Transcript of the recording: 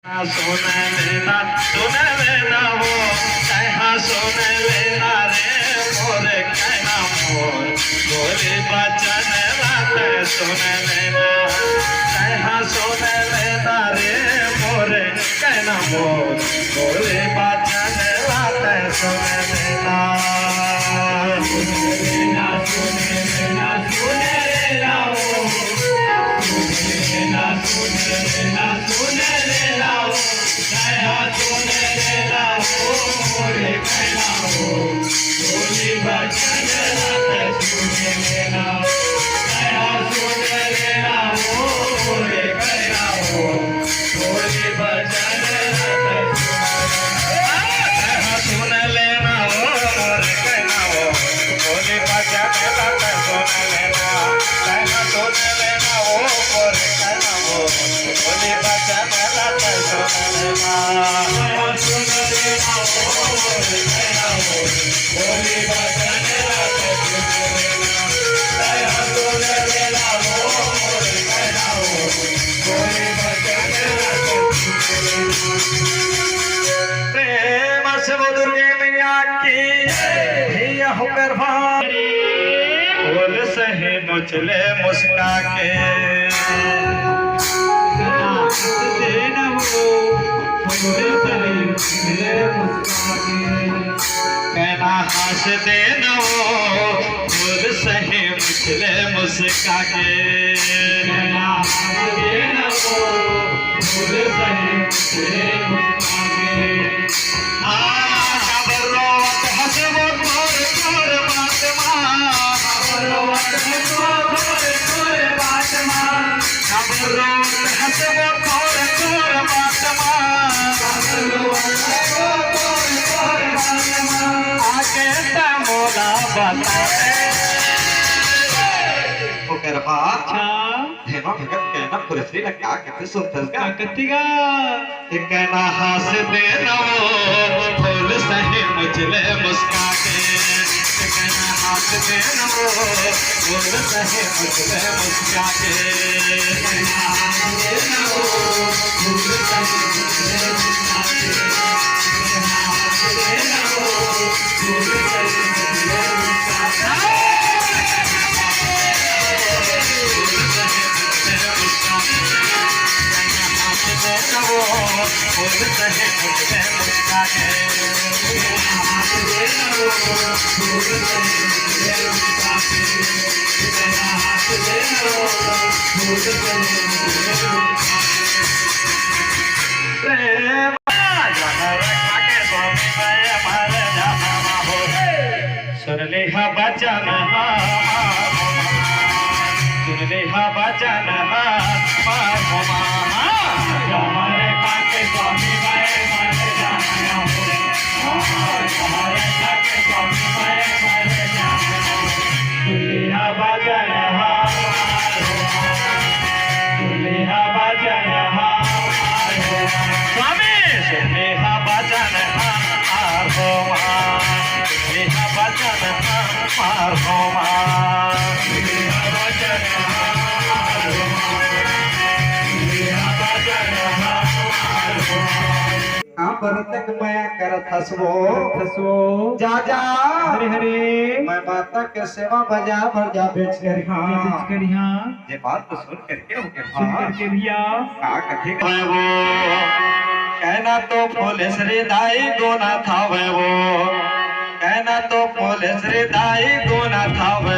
सुन लेना वो कहा सुन लेना रे मोरे कहना मोर बोले बचन बात सुन लेना कहा सुन लेना रे मोरे कहना मोर बोले बचन बात सुन लेना सुन लेना सुन लेना वो सुन लेना सुन लेना दया सुन लेना हो मोरे कहना हो बोली बचन रात सुन लेना दया सुन लेना हो मोरे कहना हो बोली बचन रात सुन लेना हो मोरे कहना हो बोली बचन रात सुन लेना दया सुन लेना हो मोरे कहना हो बोली बचन रात सुन लेना सुन लेना हो मोरे कहना हो बोली बचन रात सुन लेना दया सुन लेना हो मोरे कहना हो बोली बचन रात सुन लेना प्रेम से वो दुर्गे मैया की भैया होकर भारी बोल सहे मुचले मुस्का के कहना हंस देना बोल सहे मुचले मुस्का के कहना हंस देना बोल सहे मुचले मुस्का के खबरों हंसबो तोर तोर बात मां खबरों हंसबो तोर तोर बात मां खबरों हंसबो तोर तोर बात मां खबरों हंसबो तोर तोर बात मां आके मोला बता ओकर बात धेनो भगत कहना पुरस्री लग क्या कहते सुनतल का कत्तिगा कहना हंस देना बोल सहे मुझले मुस्का के कहना हंस देना बोल सहे मुझले मुस्का के कहना हंस देना बोल सहे मुझले मुस्का के कहना हंस देना बोल सहे मुझले मुस्का के बोल सहे मुझले मुस्का के हाथ देना बोल सहे मुझले मुस्का के हाथ देना बोल सहे मुझले मुस्का के प्रेम जहर खाके स्वामी मैं मर जाना हो सुन ले हा बचन सुन ले हा बचन हमारे खाके स्वामी मैं मर जाना हो हमारे खाके स्वामी मैं मर जाना हो दुनिया बचन दुनिया बचन स्वामी सुनिया बचन हार हो सुनिया बचन हार हो सुनिया बचन हार हो भरतक माया करत हसवो जा जा हरे हरे मैं माता के सेवा बजा भर जा बेच कर ये बात तो सुन करके भैया का कथे वो कहना तो पुलिस रे दाई गोना था वो कहना तो पुलिस रे दाई गोना था वो